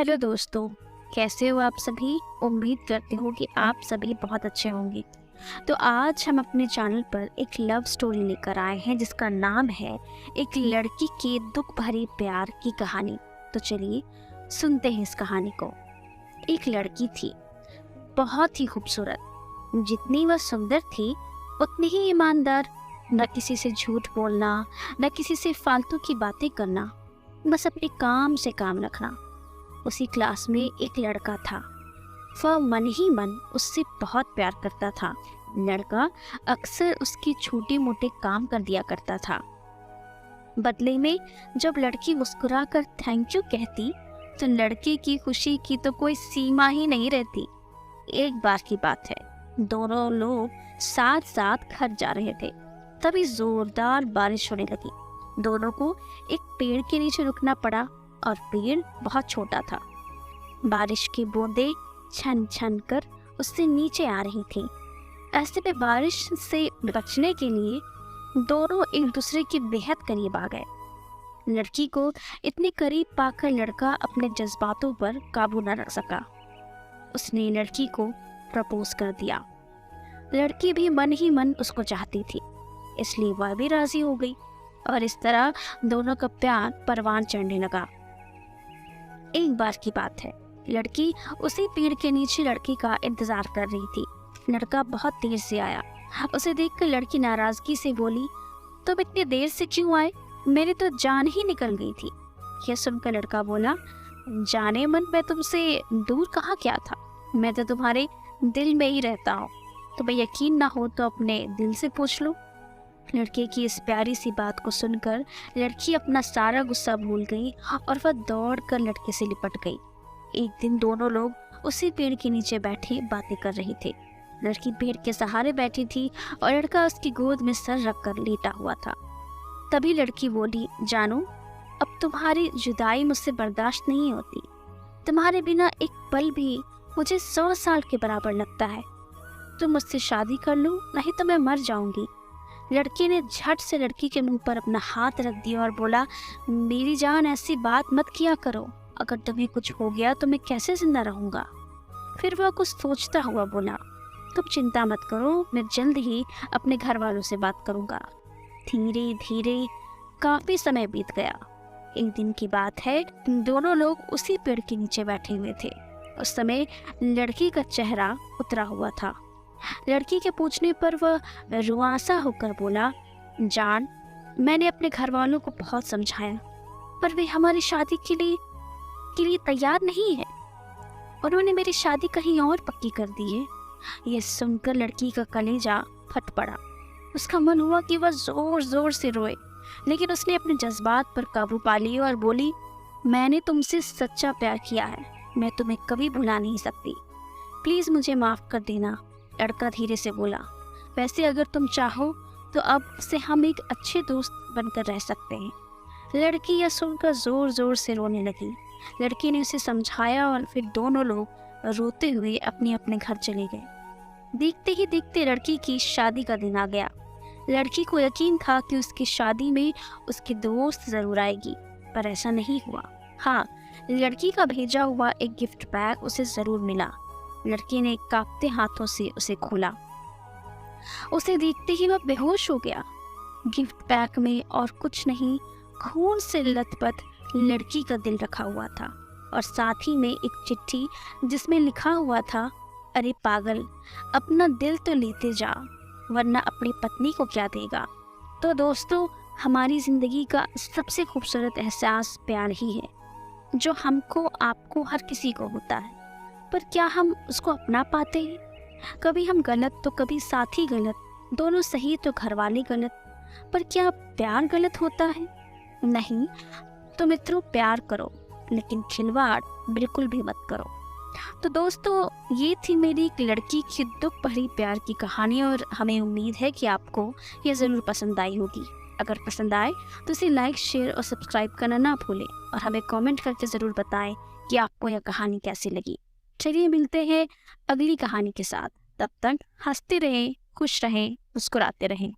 Hello दोस्तों, कैसे हो आप सभी। उम्मीद करती हूँ कि आप सभी बहुत अच्छे होंगे। तो आज हम अपने चैनल पर एक लव स्टोरी लेकर आए हैं जिसका नाम है एक लड़की के दुख भरी प्यार की कहानी। तो चलिए सुनते हैं इस कहानी को। एक लड़की थी, बहुत ही खूबसूरत। जितनी वह सुंदर थी उतनी ही ईमानदार। न किसी से झूठ बोलना, न किसी से फालतू की बातें करना, बस अपने काम से काम रखना। उसी क्लास में एक लड़का था। वह मन ही मन उससे बहुत प्यार करता था। लड़का अक्सर उसके छोटे मोटे काम कर दिया करता था। बदले में जब लड़की मुस्कुराकर थैंक यू कहती तो लड़के की खुशी की तो कोई सीमा ही नहीं रहती। एक बार की बात है, दोनों लोग साथ साथ घर जा रहे थे, तभी जोरदार बारिश होने लगी। दोनों को एक पेड़ के नीचे रुकना पड़ा और पेड़ बहुत छोटा था। बारिश की बूंदें छन छन कर उससे नीचे आ रही थी। ऐसे में बारिश से बचने के लिए दोनों एक दूसरे के बेहद करीब आ गए। लड़की को इतने करीब पाकर लड़का अपने जज्बातों पर काबू न रख सका। उसने लड़की को प्रपोज कर दिया। लड़की भी मन ही मन उसको चाहती थी, इसलिए वह भी राजी हो गई और इस तरह दोनों का प्यार परवान चढ़ने लगा। एक बार की बात है, लड़की उसी पेड़ के नीचे लड़के का इंतजार कर रही थी। लड़का बहुत देर से आया। उसे देखकर लड़की नाराजगी से बोली, तुम इतनी देर से क्यों आए? मेरी तो जान ही निकल गई थी। यह सुनकर लड़का बोला, जाने मन मैं तुमसे दूर कहाँ क्या था, मैं तो तुम्हारे दिल में ही रहता हूँ। तुम्हें यकीन ना हो तो अपने दिल से पूछ लो। लड़के की इस प्यारी सी बात को सुनकर लड़की अपना सारा गुस्सा भूल गई और वह दौड़कर लड़के से लिपट गई। एक दिन दोनों लोग उसी पेड़ के नीचे बैठे बातें कर रहे थे। लड़की पेड़ के सहारे बैठी थी और लड़का उसकी गोद में सर रखकर लेटा हुआ था। तभी लड़की बोली, जानू, अब तुम्हारी जुदाई मुझसे बर्दाश्त नहीं होती। तुम्हारे बिना एक पल भी मुझे 100 साल के बराबर लगता है। तुम मुझसे शादी कर लो, नहीं तो मैं मर जाऊंगी। लड़के ने झट से लड़की के मुंह पर अपना हाथ रख दिया और बोला, मेरी जान, ऐसी बात मत किया करो। अगर तुम्हें कुछ हो गया तो मैं कैसे जिंदा रहूंगा। फिर वह कुछ सोचता हुआ बोला, तुम चिंता मत करो, मैं जल्द ही अपने घर वालों से बात करूंगा। धीरे धीरे काफी समय बीत गया। एक दिन की बात है, दोनों लोग उसी पेड़ के नीचे बैठे हुए थे। उस समय लड़की का चेहरा उतरा हुआ था। लड़की के पूछने पर वह रुआंसा होकर बोला, जान, मैंने अपने घर वालों को बहुत समझाया, पर वे हमारी शादी के लिए तैयार नहीं है। उन्होंने मेरी शादी कहीं और पक्की कर दी है। यह सुनकर लड़की का कलेजा फट पड़ा। उसका मन हुआ कि वह जोर जोर से रोए, लेकिन उसने अपने जज्बात पर काबू पा लिया और बोली, मैंने तुमसे सच्चा प्यार किया है, मैं तुम्हें कभी भुला नहीं सकती। प्लीज मुझे माफ कर देना। लड़का धीरे से बोला, वैसे अगर तुम चाहो तो अब से हम एक अच्छे दोस्त बनकर रह सकते हैं। लड़की यह सुनकर जोर जोर से रोने लगी। लड़की ने उसे समझाया और फिर दोनों लोग रोते हुए अपने अपने घर चले गए। देखते ही देखते लड़की की शादी का दिन आ गया। लड़की को यकीन था कि उसकी शादी में उसकी दोस्त जरूर आएगी, पर ऐसा नहीं हुआ। हाँ, लड़की का भेजा हुआ एक गिफ्ट बैग उसे जरूर मिला। लड़की ने कांपते हाथों से उसे खोला। उसे देखते ही वह बेहोश हो गया। गिफ्ट बैग में और कुछ नहीं, खून से लथपथ लड़की का दिल रखा हुआ था और साथ ही में एक चिट्ठी जिसमें लिखा हुआ था, अरे पागल, अपना दिल तो लेते जा, वरना अपनी पत्नी को क्या देगा। तो दोस्तों, हमारी जिंदगी का सबसे खूबसूरत एहसास प्यार ही है, जो हमको, आपको, हर किसी को होता है। पर क्या हम उसको अपना पाते हैं? कभी हम गलत तो कभी साथी गलत, दोनों सही तो घरवाले गलत। पर क्या प्यार गलत होता है? नहीं। तो मित्रों, प्यार करो, लेकिन खिलवाड़ बिल्कुल भी मत करो। तो दोस्तों, ये थी मेरी एक लड़की की दुख भरी प्यार की कहानी और हमें उम्मीद है कि आपको ये ज़रूर पसंद आई होगी। अगर पसंद आए तो इसे लाइक, शेयर और सब्सक्राइब करना ना भूलें और हमें कमेंट करके ज़रूर बताएं कि आपको यह कहानी कैसी लगी। चलिए मिलते हैं अगली कहानी के साथ। तब तक हंसते रहें, खुश रहें, मुस्कुराते रहें।